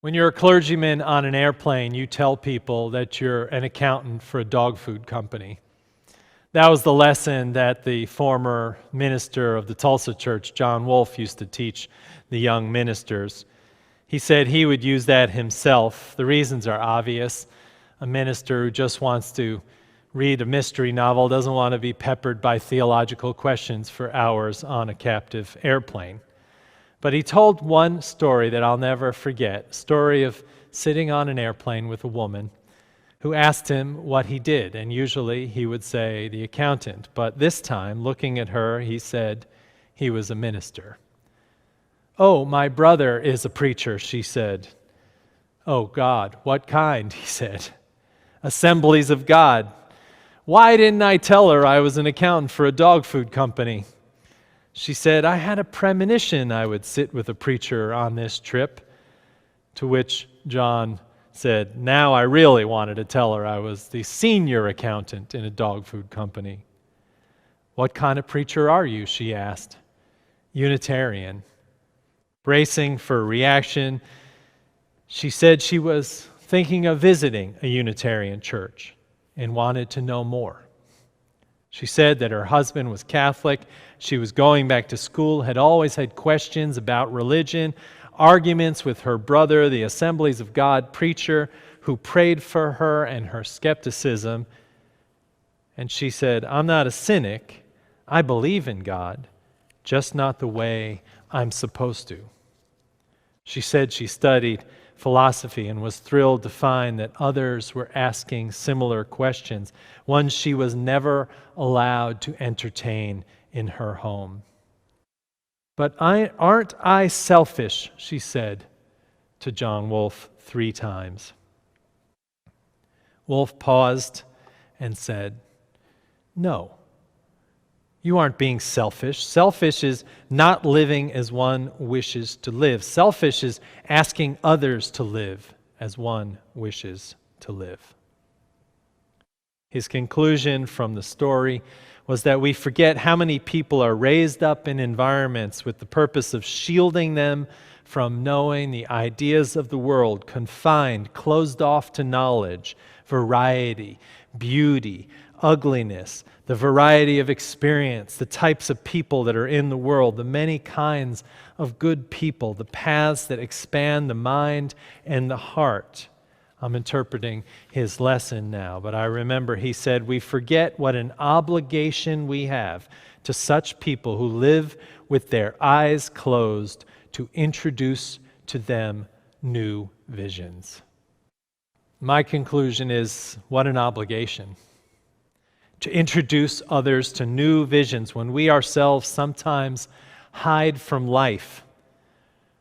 When you're a clergyman on an airplane, you tell people that you're an accountant for a dog food company. That was the lesson that the former minister of the Tulsa church, John Wolfe, used to teach the young ministers. He said he would use that himself. The reasons are obvious. A minister who just wants to read a mystery novel doesn't want to be peppered by theological questions for hours on a captive airplane. But he told one story that I'll never forget, a story of sitting on an airplane with a woman who asked him what he did, and usually he would say the accountant. But this time, looking at her, he said he was a minister. "Oh, my brother is a preacher," she said. "Oh, God, what kind?" he said. "Assemblies of God." "Why didn't I tell her I was an accountant for a dog food company?" She said, "I had a premonition I would sit with a preacher on this trip." To which John said, "Now I really wanted to tell her I was the senior accountant in a dog food company." "What kind of preacher are you?" she asked. "Unitarian." Bracing for a reaction, she said she was thinking of visiting a Unitarian church and wanted to know more. She said that her husband was Catholic, she was going back to school, had always had questions about religion, arguments with her brother, the Assemblies of God preacher who prayed for her and her skepticism. And she said, "I'm not a cynic. I believe in God, just not the way I'm supposed to." She said she studied philosophy and was thrilled to find that others were asking similar questions, ones she was never allowed to entertain in her home. "But aren't I selfish?" she said to John Wolfe 3 times. Wolfe paused and said, "No, you aren't being selfish. Selfish is not living as one wishes to live. Selfish is asking others to live as one wishes to live." His conclusion from the story was that we forget how many people are raised up in environments with the purpose of shielding them from knowing the ideas of the world, confined, closed off to knowledge, variety, beauty, ugliness, the variety of experience, the types of people that are in the world, the many kinds of good people, the paths that expand the mind and the heart. I'm interpreting his lesson now, but I remember he said, we forget what an obligation we have to such people who live with their eyes closed to introduce to them new visions. My conclusion is, what an obligation to introduce others to new visions when we ourselves sometimes hide from life.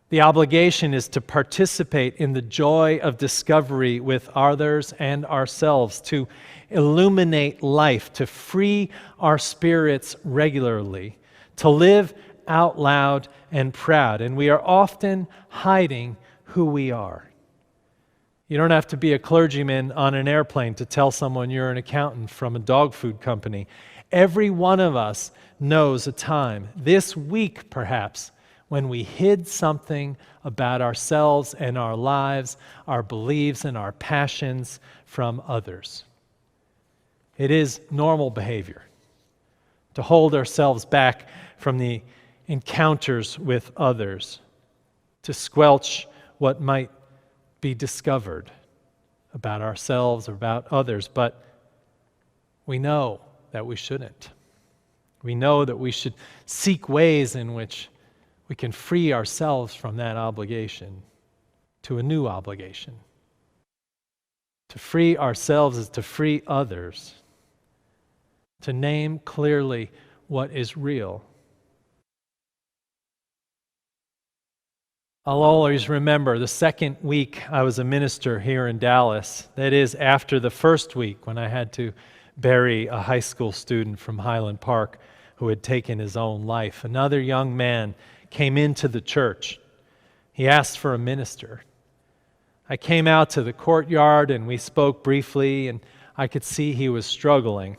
The obligation is to participate in the joy of discovery with others and ourselves, to illuminate life, to free our spirits regularly, to live out loud and proud. And we are often hiding who we are. You don't have to be a clergyman on an airplane to tell someone you're an accountant from a dog food company. Every one of us knows a time, this week perhaps, when we hid something about ourselves and our lives, our beliefs and our passions from others. It is normal behavior to hold ourselves back from the encounters with others, to squelch what might be discovered about ourselves or about others, but we know that we shouldn't. We know that we should seek ways in which we can free ourselves from that obligation to a new obligation. To free ourselves is to free others, to name clearly what is real. I'll always remember the second week I was a minister here in Dallas, that is after the first week when I had to bury a high school student from Highland Park who had taken his own life. Another young man came into the church. He asked for a minister. I came out to the courtyard and we spoke briefly, and I could see he was struggling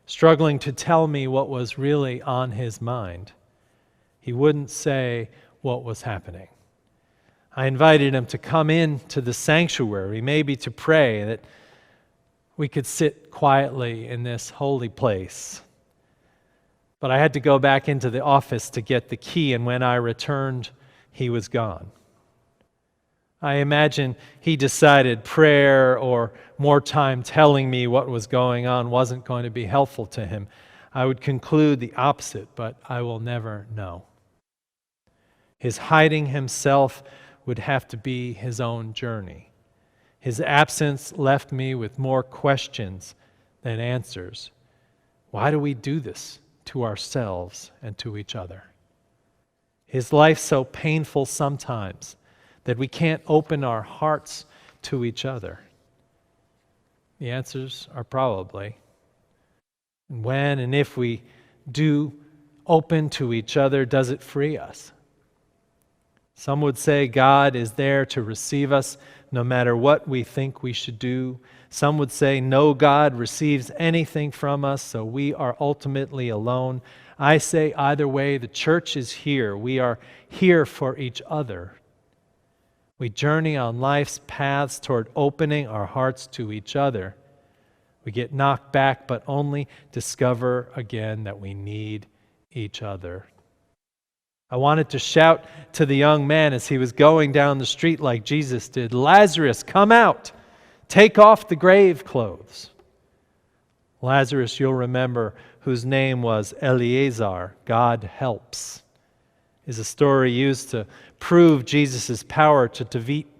to tell me what was really on his mind. He wouldn't say what was happening. I invited him to come into the sanctuary, maybe to pray, that we could sit quietly in this holy place. But I had to go back into the office to get the key, and when I returned, he was gone. I imagine he decided prayer or more time telling me what was going on wasn't going to be helpful to him. I would conclude the opposite, but I will never know. His hiding himself would have to be his own journey. His absence left me with more questions than answers. Why do we do this to ourselves and to each other? Is life so painful sometimes that we can't open our hearts to each other? The answers are probably. And when and if we do open to each other, does it free us? Some would say God is there to receive us no matter what we think we should do. Some would say no God receives anything from us, so we are ultimately alone. I say either way, the church is here. We are here for each other. We journey on life's paths toward opening our hearts to each other. We get knocked back, but only discover again that we need each other. I wanted to shout to the young man as he was going down the street like Jesus did, "Lazarus, come out! Take off the grave clothes." Lazarus, you'll remember, whose name was Eleazar, God helps, is a story used to prove Jesus' power to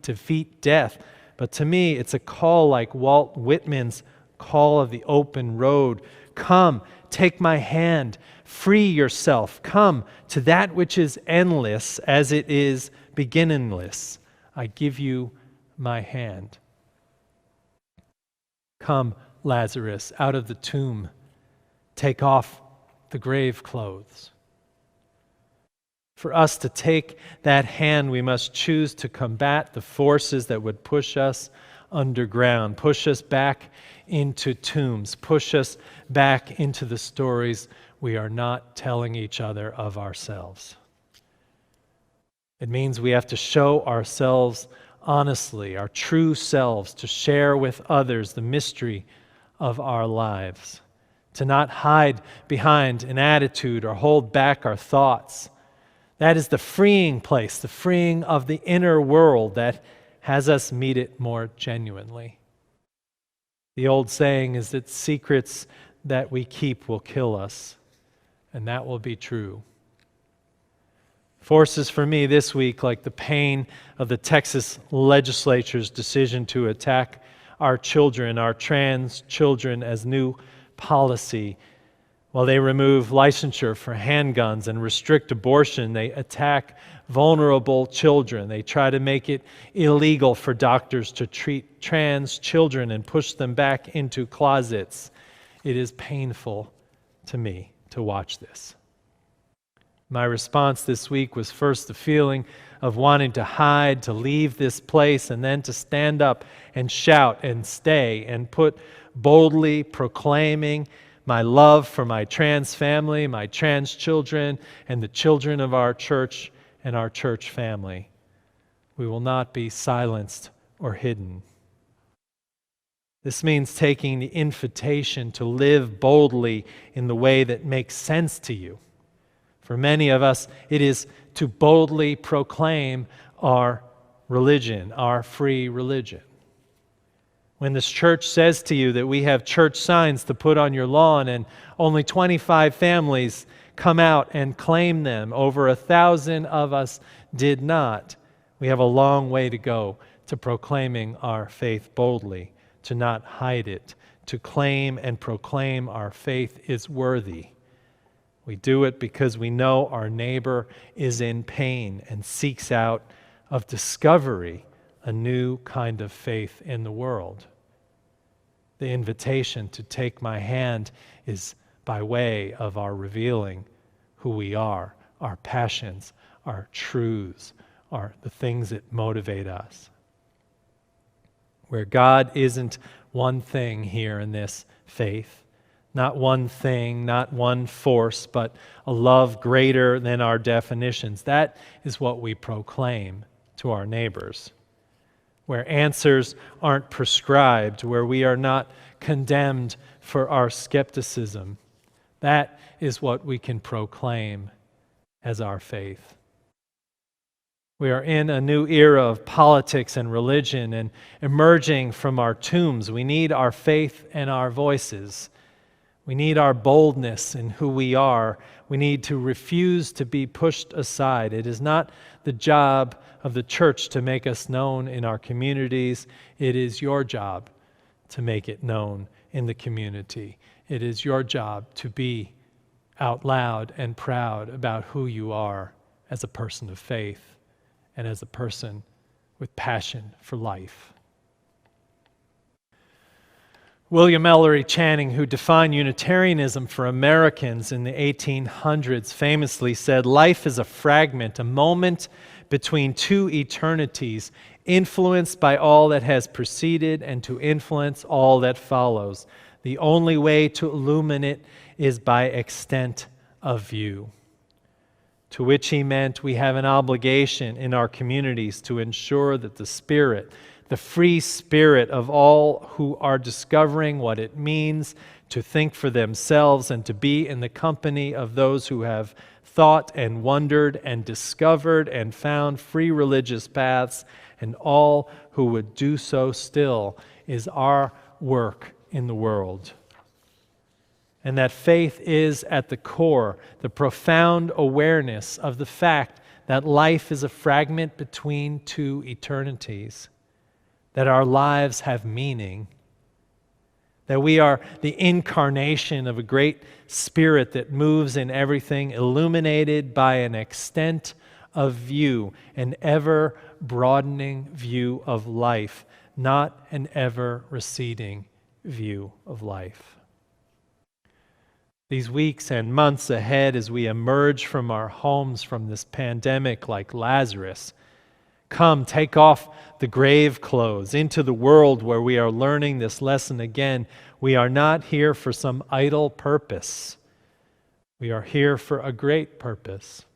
defeat death. But to me, it's a call like Walt Whitman's call of the open road. Come, take my hand, free yourself. Come to that which is endless as it is beginningless. I give you my hand. Come, Lazarus, out of the tomb. Take off the grave clothes. For us to take that hand, we must choose to combat the forces that would push us underground, push us back into tombs, push us back into the stories we are not telling each other of ourselves. It means we have to show ourselves honestly, our true selves, to share with others the mystery of our lives, to not hide behind an attitude or hold back our thoughts. That is the freeing place, the freeing of the inner world that has us meet it more genuinely. The old saying is that secrets that we keep will kill us, and that will be true. Forces for me this week, like the pain of the Texas legislature's decision to attack our children, our trans children, as new policy. While they remove licensure for handguns and restrict abortion, they attack vulnerable children. They try to make it illegal for doctors to treat trans children and push them back into closets. It is painful to me to watch this. My response this week was first the feeling of wanting to hide, to leave this place, and then to stand up and shout and stay and put boldly proclaiming my love for my trans family, my trans children, and the children of our church and our church family. We will not be silenced or hidden. This means taking the invitation to live boldly in the way that makes sense to you. For many of us, it is to boldly proclaim our religion, our free religion. When this church says to you that we have church signs to put on your lawn and only 25 families come out and claim them, over 1,000 of us did not, we have a long way to go to proclaiming our faith boldly, to not hide it, to claim and proclaim our faith is worthy. We do it because we know our neighbor is in pain and seeks out of discovery a new kind of faith in the world. The invitation to take my hand is by way of our revealing who we are, our passions, our truths, the things that motivate us. Where God isn't one thing here in this faith, not one thing, not one force, but a love greater than our definitions. That is what we proclaim to our neighbors, where answers aren't prescribed, where we are not condemned for our skepticism. That is what we can proclaim as our faith. We are in a new era of politics and religion and emerging from our tombs. We need our faith and our voices. We need our boldness in who we are. We need to refuse to be pushed aside. It is not the job of the church to make us known in our communities. It is your job to make it known in the community. It is your job to be out loud and proud about who you are as a person of faith and as a person with passion for life. William Ellery Channing, who defined Unitarianism for Americans in the 1800s, famously said, "Life is a fragment, a moment between two eternities, influenced by all that has preceded and to influence all that follows. The only way to illumine it is by extent of view." To which he meant we have an obligation in our communities to ensure that the spirit, the free spirit of all who are discovering what it means to think for themselves and to be in the company of those who have thought and wondered and discovered and found free religious paths, and all who would do so still, is our work in the world. And that faith is at the core, the profound awareness of the fact that life is a fragment between two eternities, that our lives have meaning, that we are the incarnation of a great spirit that moves in everything, illuminated by an extent of view, an ever-broadening view of life, not an ever-receding view of life. These weeks and months ahead, as we emerge from our homes from this pandemic like Lazarus, come, take off the grave clothes into the world where we are learning this lesson again. We are not here for some idle purpose. We are here for a great purpose,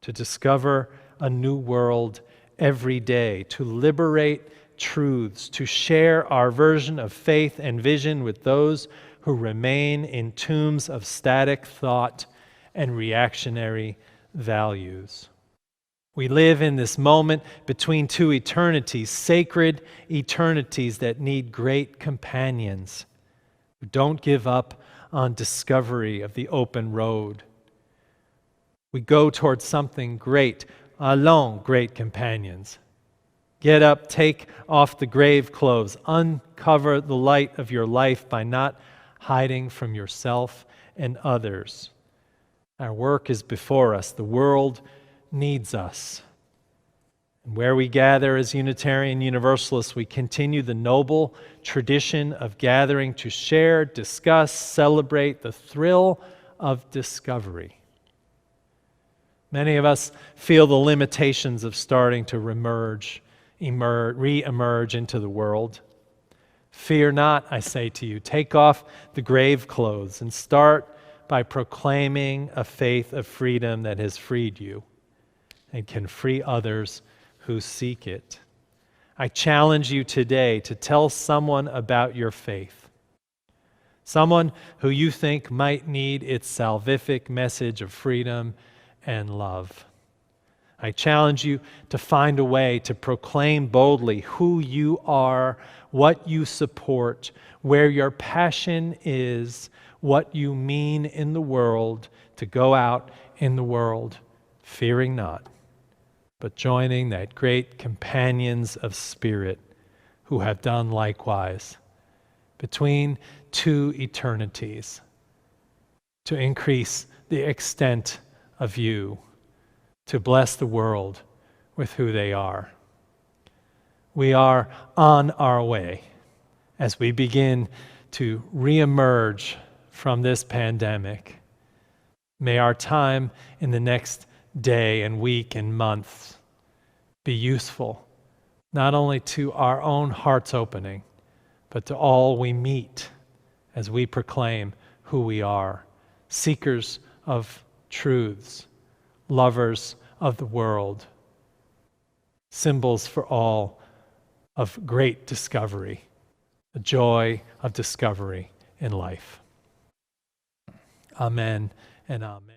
to discover a new world every day, to liberate truths, to share our version of faith and vision with those who remain in tombs of static thought and reactionary values. We live in this moment between two eternities, sacred eternities that need great companions who don't give up on discovery of the open road. We go towards something great. Allons, great companions. Get up, take off the grave clothes, uncover the light of your life by not hiding from yourself and others. Our work is before us. The world needs us. And where we gather as Unitarian Universalists, we continue the noble tradition of gathering to share, discuss, celebrate the thrill of discovery. Many of us feel the limitations of starting to re-emerge into the world. Fear not, I say to you. Take off the grave clothes and start by proclaiming a faith of freedom that has freed you and can free others who seek it. I challenge you today to tell someone about your faith, someone who you think might need its salvific message of freedom and love. I challenge you to find a way to proclaim boldly who you are, what you support, where your passion is, what you mean in the world, to go out in the world, fearing not, but joining that great companions of spirit who have done likewise between two eternities to increase the extent of you, to bless the world with who they are. We are on our way as we begin to reemerge from this pandemic. May our time in the next day and week and month be useful, not only to our own heart's opening, but to all we meet as we proclaim who we are, seekers of truths, lovers of the world, symbols for all of great discovery, the joy of discovery in life. Amen and amen.